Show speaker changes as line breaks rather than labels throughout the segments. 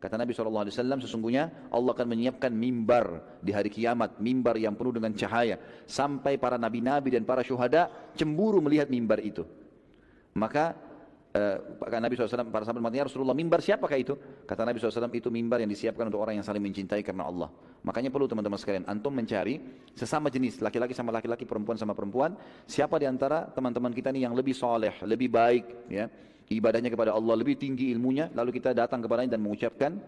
Kata Nabi SAW, sesungguhnya Allah akan menyiapkan mimbar di hari kiamat, mimbar yang penuh dengan cahaya, sampai para nabi-nabi dan para syuhada cemburu melihat mimbar itu. Maka Nabi SAW, para sahabat bertanya, Rasulullah, mimbar siapakah itu? Kata Nabi SAW, itu mimbar yang disiapkan untuk orang yang saling mencintai karena Allah. Makanya perlu teman-teman sekalian, antum mencari sesama jenis, laki-laki sama laki-laki, perempuan sama perempuan, siapa di antara teman-teman kita ini yang lebih soleh, lebih baik, ya, ibadahnya kepada Allah, lebih tinggi ilmunya, lalu kita datang kepadanya dan mengucapkan,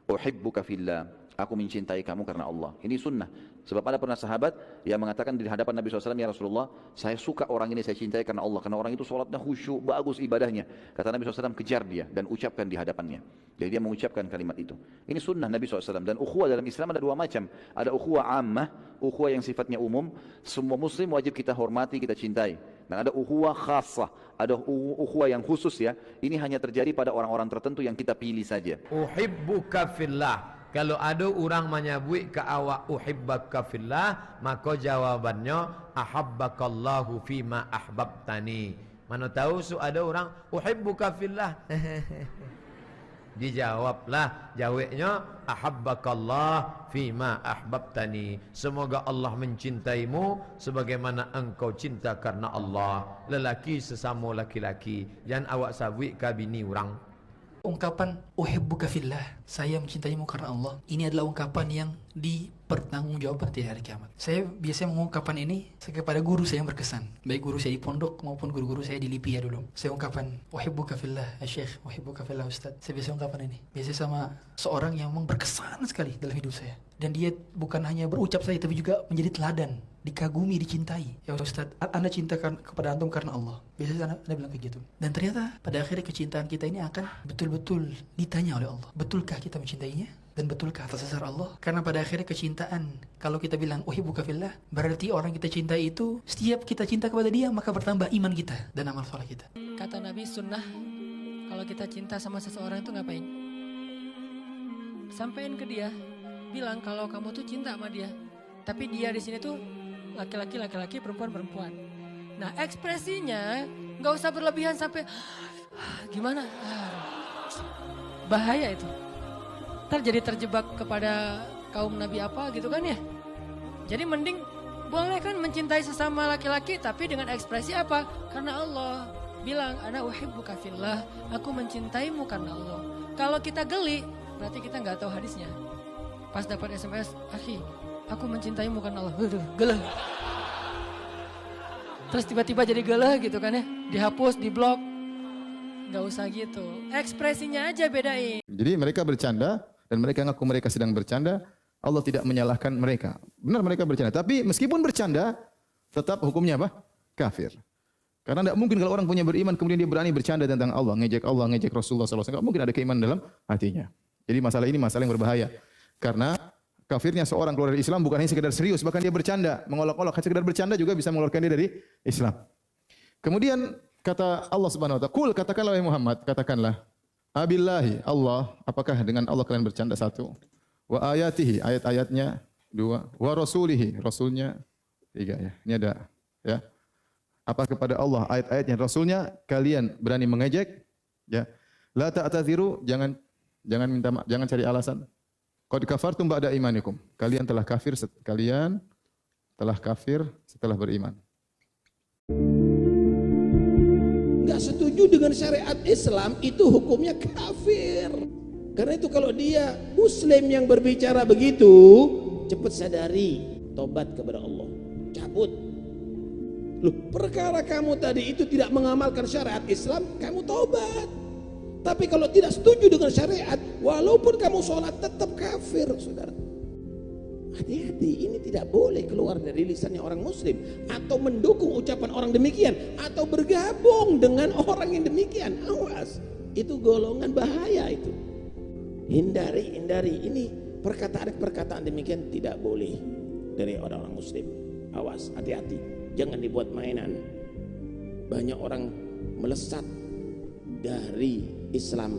uhibbuka fillah, aku mencintai kamu karena Allah. Ini sunnah. Sebab ada pernah sahabat yang mengatakan di hadapan Nabi SAW, ya Rasulullah, saya suka orang ini, saya cintai karena Allah. Karena orang itu sholatnya khusyuk, bagus ibadahnya. Kata Nabi SAW, kejar dia dan ucapkan di hadapannya. Jadi dia mengucapkan kalimat itu. Ini sunnah Nabi SAW. Dan ukhuwah dalam Islam ada dua macam. Ada ukhuwah ammah, ukhuwah yang sifatnya umum. Semua muslim wajib kita hormati, kita cintai. Dan ada ukhuwah khasah, ada ukhuwah yang khusus ya. Ini hanya terjadi pada orang-orang tertentu yang kita pilih saja.
Uhibbuka fillah. Kalau ada orang menyebut ke awak uhibbaka fillah, maka jawabannya ahabbakallahu fima ahbabtani. Mana tahu ada orang uhibbuka fillah. Dijawablah, jawabnya ahabbakallah fima ahbabtani. Semoga Allah mencintaimu sebagaimana engkau cinta karena Allah. Lelaki sesama laki-laki, jangan awak sabui ke bini orang.
Ungkapan uhibbuka fillah, saya mencintaimu karena Allah, ini adalah ungkapan yang dipertanggungjawabkan di hari kiamat. Saya biasanya mengungkapkan ini kepada guru saya yang berkesan, baik guru saya di pondok maupun guru-guru saya di LIPI ya dulu. Saya ungkapan uhibbuka fillah ya Syekh, uhibbuka fillah Ustaz. Saya biasa ungkapan ini biasanya sama seorang yang memang berkesan sekali dalam hidup saya, dan dia bukan hanya berucap saja tapi juga menjadi teladan, dikagumi, dicintai. Ya Ustaz, Anda cintakan kepada antum karena Allah. Biasanya Anda bilang kayak gitu. Dan ternyata pada akhirnya kecintaan kita ini akan betul-betul ditanya oleh Allah. Betulkah kita mencintainya? Dan betulkah atas dasar Allah? Karena pada akhirnya kecintaan, kalau kita bilang uhibbuka fillah, berarti orang kita cintai itu, setiap kita cinta kepada dia, maka bertambah iman kita dan amal soleh kita.
Kata Nabi, sunnah kalau kita cinta sama seseorang itu ngapain? Sampein ke dia, bilang kalau kamu tuh cinta sama dia, tapi dia di sini tuh laki-laki, perempuan. Nah, ekspresinya nggak usah berlebihan sampai gimana? Bahaya itu. Ntar jadi terjebak kepada kaum Nabi apa gitu kan ya. Jadi mending boleh kan mencintai sesama laki-laki, tapi dengan ekspresi apa? Karena Allah bilang, ana uhibbuka fillah, aku mencintaimu karena Allah. Kalau kita geli, berarti kita nggak tahu hadisnya. Pas dapat SMS, akhi, aku mencintaimu karena Allah. Geleh. Terus tiba-tiba jadi geleh gitu kan ya. Dihapus, diblok. Gak usah gitu. Ekspresinya aja bedain.
Jadi mereka bercanda dan mereka ngaku mereka sedang bercanda. Allah tidak menyalahkan mereka. Benar mereka bercanda. Tapi meskipun bercanda, tetap hukumnya apa? Kafir. Karena tidak mungkin kalau orang punya beriman kemudian dia berani bercanda tentang Allah, ngejek Rasulullah SAW. Tidak mungkin ada keimanan dalam hatinya. Jadi masalah ini masalah yang berbahaya. Karena kafirnya seorang keluar dari Islam bukan hanya sekedar serius, bahkan dia bercanda, mengolok-olok. Sekedar bercanda juga bisa mengeluarkan dia dari Islam. Kemudian kata Allah Subhanahu wa taala, "Qul," katakanlah wahai Muhammad, katakanlah, "Abillahi," Allah, apakah dengan Allah kalian bercanda? Satu. Wa ayatihi, ayat-ayatnya. Dua. Wa rasulihi, rasulnya. Tiga ya. Ini ada ya. Apa kepada Allah, ayat-ayatnya, rasulnya kalian berani mengejek? Ya. La ta'tadziru, jangan minta maaf, jangan cari alasan. Qad kafartum ba'da imanikum. Kalian telah kafir setelah beriman.
Enggak setuju dengan syariat Islam itu hukumnya kafir. Karena itu kalau dia muslim yang berbicara begitu, cepat sadari, tobat kepada Allah. Cabut. Loh, perkara kamu tadi itu tidak mengamalkan syariat Islam, kamu tobat. Tapi kalau tidak setuju dengan syariat, walaupun kamu sholat tetap kafir, saudara. Hati-hati, ini tidak boleh keluar dari lisannya orang muslim, atau mendukung ucapan orang demikian, atau bergabung dengan orang yang demikian. Awas, itu golongan bahaya itu. Hindari. Ini perkataan demikian tidak boleh dari orang-orang muslim. Awas, hati-hati, jangan dibuat mainan. Banyak orang melesat dari Islam,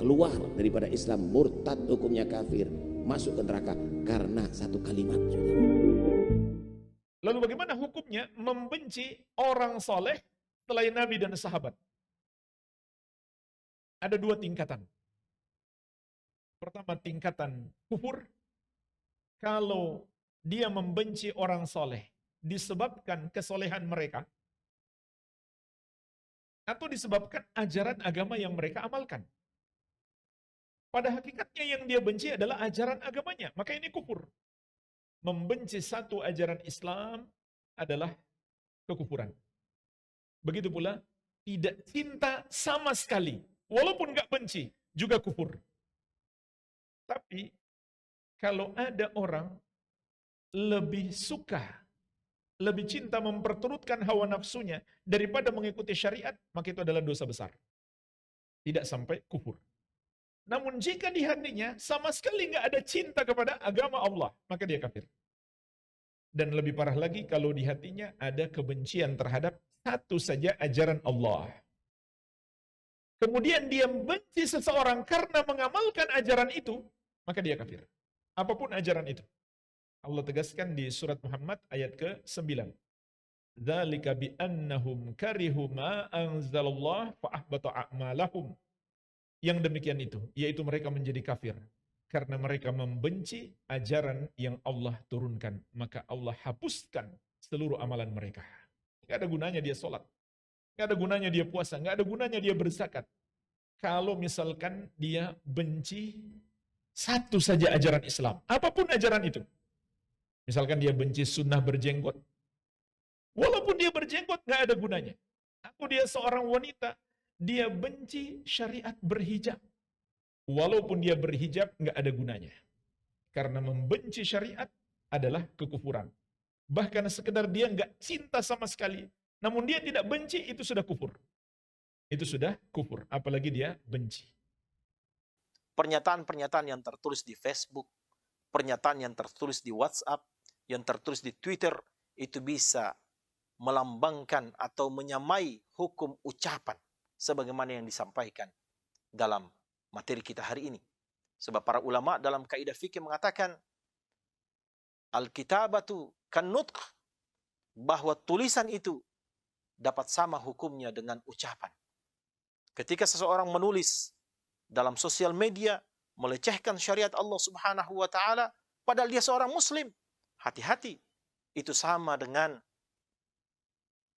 keluar daripada Islam, murtad, hukumnya kafir, masuk ke neraka karena satu kalimat.
Lalu bagaimana hukumnya membenci orang soleh selain Nabi dan sahabat? Ada dua tingkatan. Pertama, tingkatan kufur. Kalau dia membenci orang soleh disebabkan kesolehan mereka, atau disebabkan ajaran agama yang mereka amalkan. Pada hakikatnya yang dia benci adalah ajaran agamanya, maka ini kufur. Membenci satu ajaran Islam adalah kekufuran. Begitu pula, tidak cinta sama sekali, walaupun nggak benci, juga kufur. Tapi, kalau ada orang lebih suka, lebih cinta memperturutkan hawa nafsunya daripada mengikuti syariat, maka itu adalah dosa besar. Tidak sampai kufur. Namun jika di hatinya sama sekali nggak ada cinta kepada agama Allah, maka dia kafir. Dan lebih parah lagi kalau di hatinya ada kebencian terhadap satu saja ajaran Allah. Kemudian dia benci seseorang karena mengamalkan ajaran itu, maka dia kafir. Apapun ajaran itu. Allah tegaskan di surat Muhammad ayat ke-9. Dzalika bi annahum karihu ma anzalallah fa ahbata a'malahum. Yang demikian itu, yaitu mereka menjadi kafir karena mereka membenci ajaran yang Allah turunkan, maka Allah hapuskan seluruh amalan mereka. Enggak ada gunanya dia sholat, enggak ada gunanya dia puasa, enggak ada gunanya dia berzakat. Kalau misalkan dia benci satu saja ajaran Islam, apapun ajaran itu. Misalkan dia benci sunnah berjenggot. Walaupun dia berjenggot, nggak ada gunanya. Atau dia seorang wanita, dia benci syariat berhijab. Walaupun dia berhijab, nggak ada gunanya. Karena membenci syariat adalah kekufuran. Bahkan sekedar dia nggak cinta sama sekali, namun dia tidak benci, itu sudah kufur. Itu sudah kufur, apalagi dia benci.
Pernyataan-pernyataan yang tertulis di Facebook, pernyataan yang tertulis di WhatsApp, yang tertulis di Twitter, itu bisa melambangkan atau menyamai hukum ucapan sebagaimana yang disampaikan dalam materi kita hari ini. Sebab para ulama dalam kaidah fikih mengatakan al-kitabatu kan-nutq, bahwa tulisan itu dapat sama hukumnya dengan ucapan. Ketika seseorang menulis dalam sosial media melecehkan syariat Allah Subhanahu wa taala padahal dia seorang muslim, hati-hati, itu sama dengan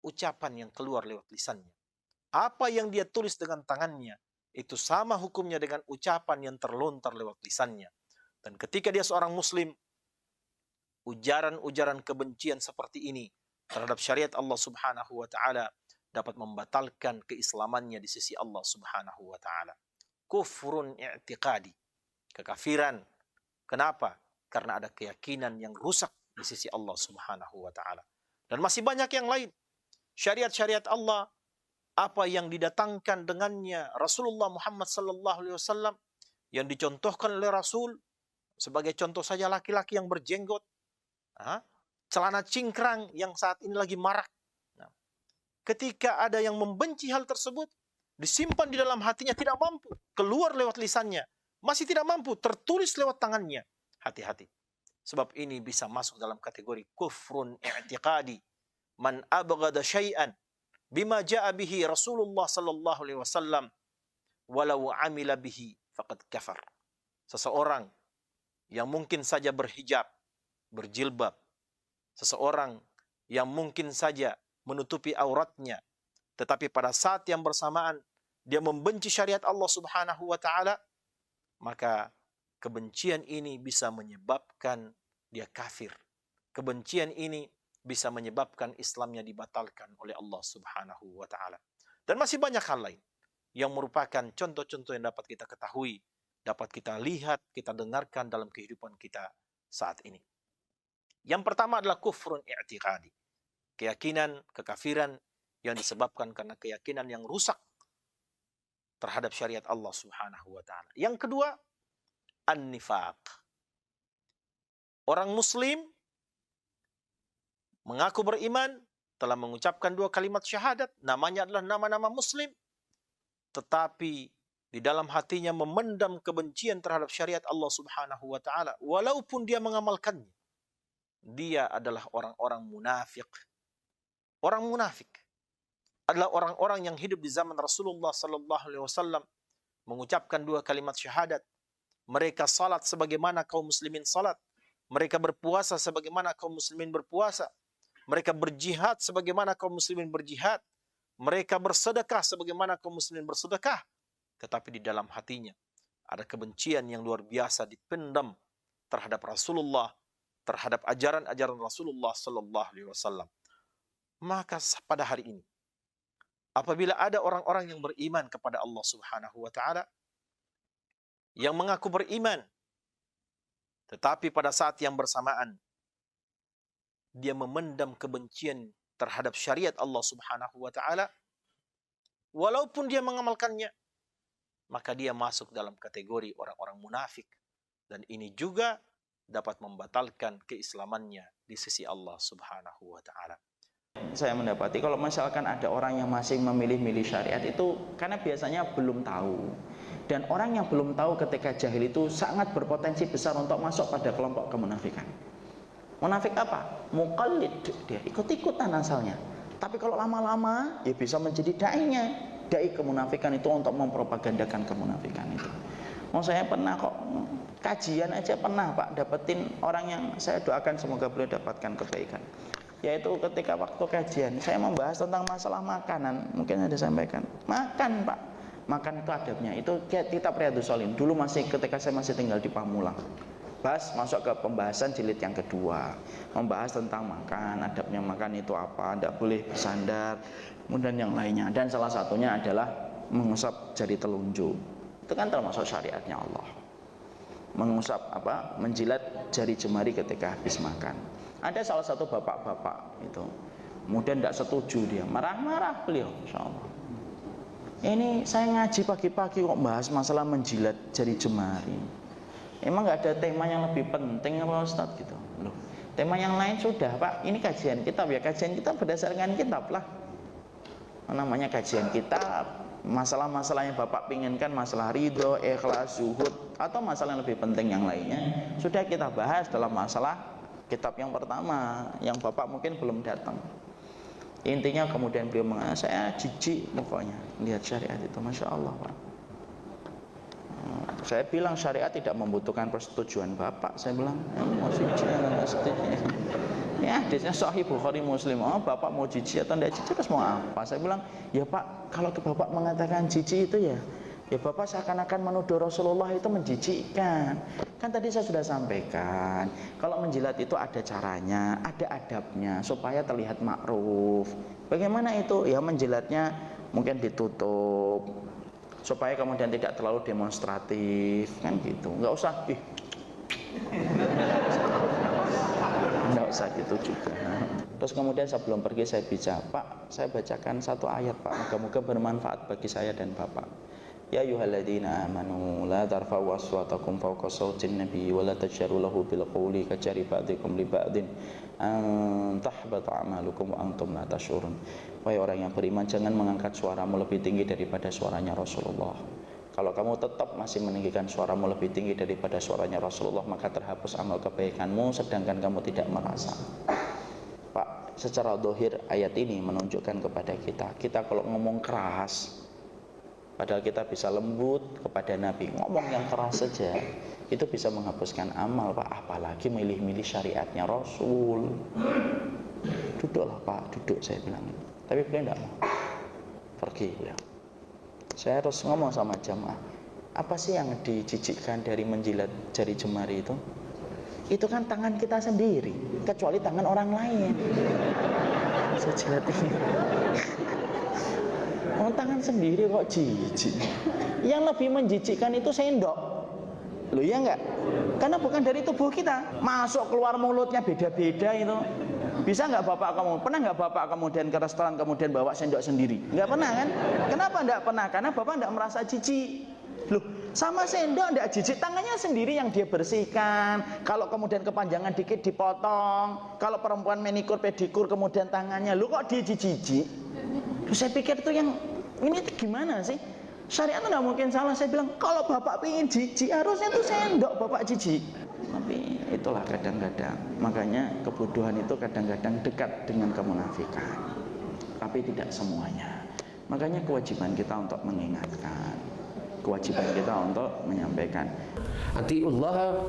ucapan yang keluar lewat lisannya. Apa yang dia tulis dengan tangannya, itu sama hukumnya dengan ucapan yang terlontar lewat lisannya. Dan ketika dia seorang muslim, ujaran-ujaran kebencian seperti ini terhadap syariat Allah Subhanahu wa taala dapat membatalkan keislamannya di sisi Allah Subhanahu wa taala. Kufrun i'tiqadi, kekafiran. Kenapa? Karena ada keyakinan yang rusak di sisi Allah Subhanahu wa taala. Dan masih banyak yang lain. Syariat-syariat Allah, apa yang didatangkan dengannya Rasulullah Muhammad sallallahu alaihi wasallam yang dicontohkan oleh Rasul, sebagai contoh saja laki-laki yang berjenggot, celana cingkrang yang saat ini lagi marak. Ketika ada yang membenci hal tersebut, disimpan di dalam hatinya, tidak mampu keluar lewat lisannya, masih tidak mampu tertulis lewat tangannya. Hati-hati. Sebab ini bisa masuk dalam kategori kufrun i'tiqadi. Man abghada syai'an bima ja'a bihi Rasulullah sallallahu alaihi wasallam walau amila bihi faqad kafar. Seseorang yang mungkin saja berhijab, berjilbab, seseorang yang mungkin saja menutupi auratnya, tetapi pada saat yang bersamaan dia membenci syariat Allah Subhanahu wa taala, maka kebencian ini bisa menyebabkan dia kafir. Kebencian ini bisa menyebabkan Islamnya dibatalkan oleh Allah Subhanahu wa taala. Dan masih banyak hal lain yang merupakan contoh-contoh yang dapat kita ketahui, dapat kita lihat, kita dengarkan dalam kehidupan kita saat ini. Yang pertama adalah kufrun i'tiqadi. Keyakinan, kekafiran yang disebabkan karena keyakinan yang rusak terhadap syariat Allah Subhanahu wa taala. Yang kedua, an-nifaq. Orang muslim mengaku beriman, telah mengucapkan 2 kalimat syahadat, namanya adalah nama-nama muslim, tetapi di dalam hatinya memendam kebencian terhadap syariat Allah Subhanahu wa taala walaupun dia mengamalkannya. Dia adalah orang-orang munafik. Orang munafik adalah orang-orang yang hidup di zaman Rasulullah sallallahu alaihi wasallam, mengucapkan 2 kalimat syahadat, Mereka salat sebagaimana kaum muslimin salat. Mereka berpuasa sebagaimana kaum muslimin berpuasa. Mereka berjihad sebagaimana kaum muslimin berjihad. Mereka bersedekah sebagaimana kaum muslimin bersedekah. Tetapi di dalam hatinya ada kebencian yang luar biasa dipendam terhadap Rasulullah, terhadap ajaran-ajaran Rasulullah sallallahu alaihi wasallam. Maka pada hari ini, apabila ada orang-orang yang beriman kepada Allah Subhanahu wa taala, yang mengaku beriman, tetapi pada saat yang bersamaan dia memendam kebencian terhadap syariat Allah Subhanahu wa taala, walaupun dia mengamalkannya, maka dia masuk dalam kategori orang-orang munafik, dan ini juga dapat membatalkan keislamannya di sisi Allah Subhanahu wa taala.
Saya mendapati kalau misalkan ada orang yang masih memilih-milih syariat itu karena biasanya belum tahu. Dan orang yang belum tahu ketika jahil itu sangat berpotensi besar untuk masuk pada kelompok kemunafikan. Munafik apa? Muqallid, dia ikut-ikutan asalnya. Tapi kalau lama-lama ya bisa menjadi dai-nya. Dai kemunafikan itu untuk mempropagandakan kemunafikan itu. Saya pernah kok kajian aja pernah Pak dapetin orang yang saya doakan semoga beliau dapatkan kebaikan. Yaitu ketika waktu kajian saya membahas tentang masalah makanan, mungkin ada sampaikan. Makan Pak. Makan itu adabnya. Itu kitab Riyadhus Shalihin. Dulu ketika saya masih tinggal di Pamulang. Masuk ke pembahasan jilid yang kedua. Membahas tentang makan, adabnya makan itu apa, tidak boleh bersandar, kemudian yang lainnya. Dan salah satunya adalah mengusap jari telunjuk. Itu kan termasuk syariatnya Allah. Mengusap menjilat jari jemari ketika habis makan. Ada salah satu bapak-bapak itu. Kemudian tidak setuju dia, marah-marah beliau, insyaallah. Ini saya ngaji pagi-pagi kok bahas masalah menjilat jari jemari. Emang nggak ada tema yang lebih penting apa Ustaz gitu? Loh, tema yang lain sudah Pak. Ini kajian kitab ya, kajian kitab berdasarkan kitab lah. Namanya kajian kitab. Masalah-masalah yang Bapak pinginkan, masalah ridho, ikhlas, zuhud, atau masalah yang lebih penting yang lainnya, sudah kita bahas dalam masalah kitab yang pertama, yang Bapak mungkin belum datang. Intinya kemudian beliau mengatakan, saya jijik pokoknya lihat syariat itu, Masya Allah Pak. Saya bilang syariat tidak membutuhkan persetujuan Bapak. Saya bilang, mau jijik atau tidak setuju? Ya hadisnya Sahih Bukhari Muslim. Oh Bapak mau jijik atau tidak jijik terus mau apa? Saya bilang, ya Pak kalau Bapak mengatakan jijik itu ya Bapak seakan-akan menuduh Rasulullah itu menjijikkan. Kan tadi saya sudah sampaikan, kalau menjilat itu ada caranya, ada adabnya supaya terlihat ma'ruf. Bagaimana itu? Ya menjilatnya mungkin ditutup supaya kemudian tidak terlalu demonstratif, kan gitu. Enggak usah enggak usah gitu juga. Terus kemudian sebelum pergi saya bicara, Pak, saya bacakan satu ayat Pak, moga-moga bermanfaat bagi saya dan Bapak. Ya ayyuhalladzina amanu la tarfa'u aswatakum fawqa sautin nabi wa la tajharu lahu bil qawli kajari ba'dikum li ba'din an tahbata a'malukum wa antum la tash'urun. Wahai orang yang beriman, jangan mengangkat suaramu lebih tinggi daripada suaranya Rasulullah. Kalau kamu tetap masih meninggikan suaramu lebih tinggi daripada suaranya Rasulullah, maka terhapus amal kebaikanmu sedangkan kamu tidak merasa. Pak, secara zahir ayat ini menunjukkan kepada kita kalau ngomong keras, padahal kita bisa lembut kepada Nabi, ngomong yang keras saja itu bisa menghapuskan amal Pak, apalagi milih-milih syariatnya Rasul. Duduklah Pak, duduk saya bilang. Tapi beliau tidak mau, pergi beliau. Saya harus ngomong sama jamaah, apa sih yang dijijikkan dari menjilat jari jemari itu? Itu kan tangan kita sendiri, kecuali tangan orang lain. Saya jilat ini. Oh, tangan sendiri kok jijik. Yang lebih menjijikkan itu sendok. Loh ya enggak? Karena bukan dari tubuh kita. Masuk keluar mulutnya beda-beda itu. Bisa enggak Bapak kamu? Pernah enggak Bapak kemudian ke restoran kemudian bawa sendok sendiri? Enggak pernah kan? Kenapa enggak pernah? Karena Bapak enggak merasa jijik. Loh, sama sendok enggak jijik, tangannya sendiri yang dia bersihkan. Kalau kemudian kepanjangan dikit dipotong. Kalau perempuan manikur pedikur kemudian tangannya, lu kok dia jijik? Terus saya pikir itu yang ini gimana sih? Syariat itu tidak mungkin salah. Saya bilang kalau Bapak pengen jijik harusnya itu sendok Bapak jijik. Tapi itulah kadang-kadang. Makanya kebodohan itu kadang-kadang dekat dengan kemunafikan. Tapi tidak semuanya. Makanya kewajiban kita untuk mengingatkan. kewajiban kita untuk menyampaikan.
Atiullah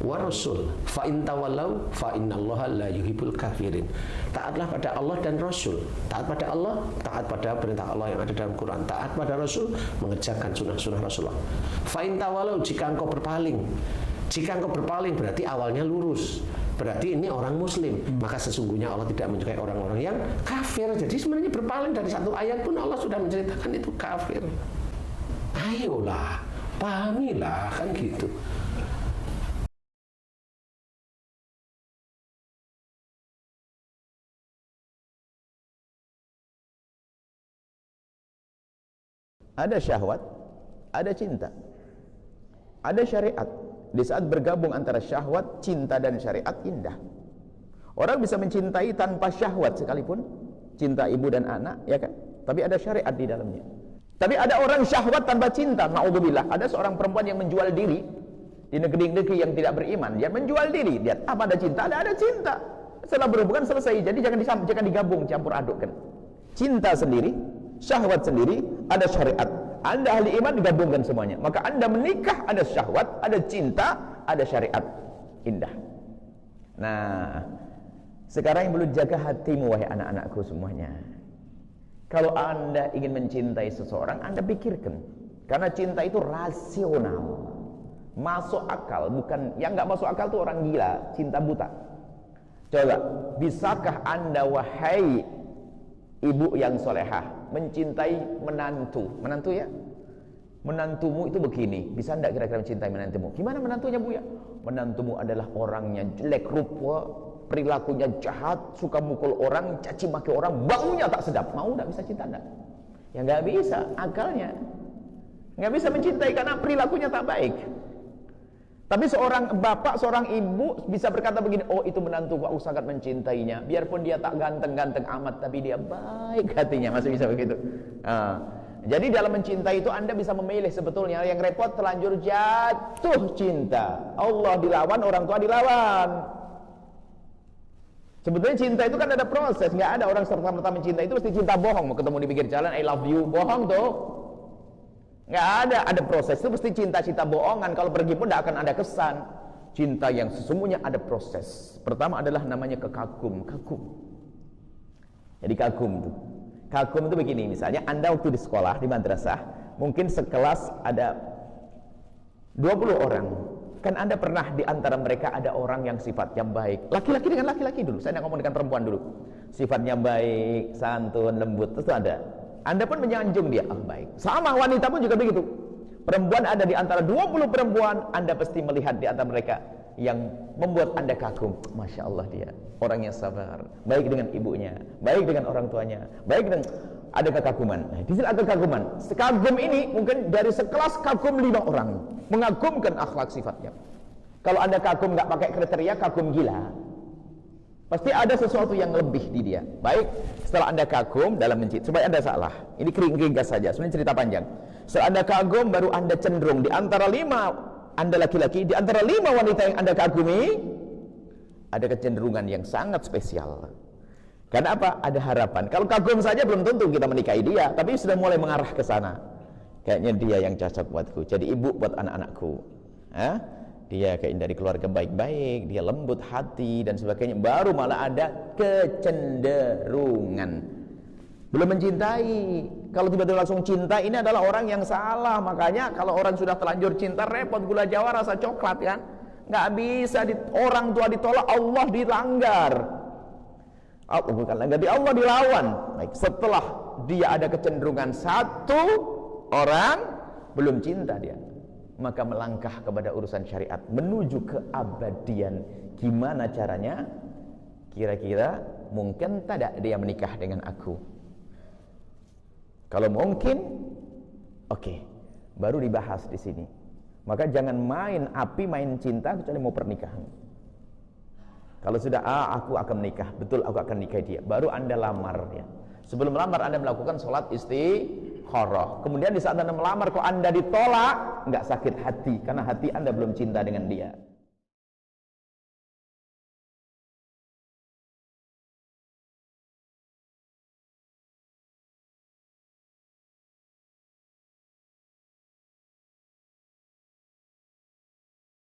wa rasul fa in tawallaw fa innallaha la yuhibbul kafirin. Taatlah pada Allah dan Rasul. Taat pada Allah, taat pada perintah Allah yang ada dalam Quran. Taat pada Rasul, mengerjakan sunnah-sunnah Rasulullah. Fa in tawallaw, jika engkau berpaling. Jika engkau berpaling berarti awalnya lurus. Berarti ini orang muslim. Maka sesungguhnya Allah tidak menyukai orang-orang yang kafir. Jadi sebenarnya berpaling dari satu ayat pun Allah sudah menceritakan itu kafir. Ayolah, pahamilah, kan gitu.
Ada syahwat, ada cinta, ada syariat. Di saat bergabung antara syahwat, cinta dan syariat, indah. Orang bisa mencintai tanpa syahwat sekalipun, cinta ibu dan anak, ya kan? Tapi ada syariat di dalamnya. Tapi ada orang syahwat tanpa cinta, na'udzubillah. Ada seorang perempuan yang menjual diri di negeri-negeri yang tidak beriman. Dia menjual diri. Lihat, apa ada cinta? Ada cinta. Setelah berhubungan selesai. Jadi jangan digabung, campur adukkan. Cinta sendiri, syahwat sendiri, ada syariat. Anda ahli iman digabungkan semuanya. Maka Anda menikah, ada syahwat, ada cinta, ada syariat. Indah. Nah, sekarang yang perlu jaga hatimu, wahai anak-anakku semuanya. Kalau Anda ingin mencintai seseorang, Anda pikirkan. Karena cinta itu rasional. Masuk akal, bukan yang nggak masuk akal itu orang gila, cinta buta. Coba, bisakah Anda, wahai ibu yang solehah, mencintai menantu ya? Menantumu itu begini, bisa enggak kira-kira mencintai menantumu? Gimana menantunya, Bu ya? Menantumu adalah orangnya jelek rupa, perilakunya jahat, suka mukul orang, caci maki orang, baunya tak sedap. Mau enggak, bisa cinta enggak? Ya enggak bisa, akalnya enggak bisa mencintai karena perilakunya tak baik. Tapi seorang bapak, seorang ibu bisa berkata begini, oh itu menantuku, aku sangat mencintainya. Biarpun dia tak ganteng-ganteng amat, tapi dia baik hatinya, masih bisa begitu. Jadi dalam mencintai itu Anda bisa memilih sebetulnya. Yang repot terlanjur jatuh cinta. Allah dilawan, orang tua dilawan. Sebetulnya cinta itu kan ada proses. Nggak ada orang serta-merta mencintai itu mesti cinta bohong. Mau ketemu di pinggir jalan, I love you, bohong tuh. Nggak ada proses itu mesti cinta-cinta bohongan. Kalau pergi pun tidak akan ada kesan. Cinta yang sesungguhnya ada proses. Pertama adalah namanya kagum. Jadi kagum tuh. Kagum itu begini, misalnya Anda waktu di sekolah, di madrasah, mungkin sekelas ada 20 orang. Kan Anda pernah di antara mereka ada orang yang sifatnya baik. Laki-laki dengan laki-laki dulu. Saya tidak ngomong dengan perempuan dulu. Sifatnya baik, santun, lembut, itu ada. Anda pun menyanjung dia, baik. Sama wanita pun juga begitu. Perempuan ada di antara 20 perempuan, Anda pasti melihat di antara mereka yang membuat Anda kagum. Masya Allah dia, orang yang sabar, baik dengan ibunya, baik dengan orang tuanya, baik dengan, ada kekaguman. Nah, di sini ada kekaguman. Kagum ini mungkin dari sekelas kagum 5 orang, mengagumkan akhlak sifatnya. Kalau Anda kagum nggak pakai kriteria, kagum gila. Pasti ada sesuatu yang lebih di dia. Baik, setelah Anda kagum dalam mencintai, supaya Anda salah. Ini ringkas saja, sebenarnya cerita panjang. Setelah Anda kagum, baru Anda cenderung di antara 5 Anda laki-laki, di antara 5 wanita yang Anda kagumi, ada kecenderungan yang sangat spesial. Karena apa? Ada harapan. Kalau kagum saja belum tentu kita menikahi dia, tapi sudah mulai mengarah ke sana. Kayaknya dia yang cocok buatku, jadi ibu buat anak-anakku. Dia kayak dari keluarga baik-baik, dia lembut hati dan sebagainya. Baru malah ada kecenderungan. Belum mencintai. Kalau tiba-tiba langsung cinta, ini adalah orang yang salah. Makanya kalau orang sudah terlanjur cinta, repot, gula Jawa rasa coklat kan. Nggak bisa, orang tua ditolak, Allah dilanggar. Bukan langgar, Allah dilawan. Baik, setelah dia ada kecenderungan satu orang, belum cinta dia, maka melangkah kepada urusan syariat menuju keabadian. Gimana caranya? Kira-kira mungkin tidak dia menikah dengan aku? Kalau mungkin, oke, baru dibahas di sini. Maka jangan main api, main cinta kecuali mau pernikahan. Kalau sudah aku akan menikah, betul aku akan nikahi dia, baru Anda lamar ya. Sebelum melamar Anda melakukan sholat istikharah. Kemudian di saat Anda melamar kok Anda ditolak, nggak sakit hati karena hati Anda belum cinta dengan dia.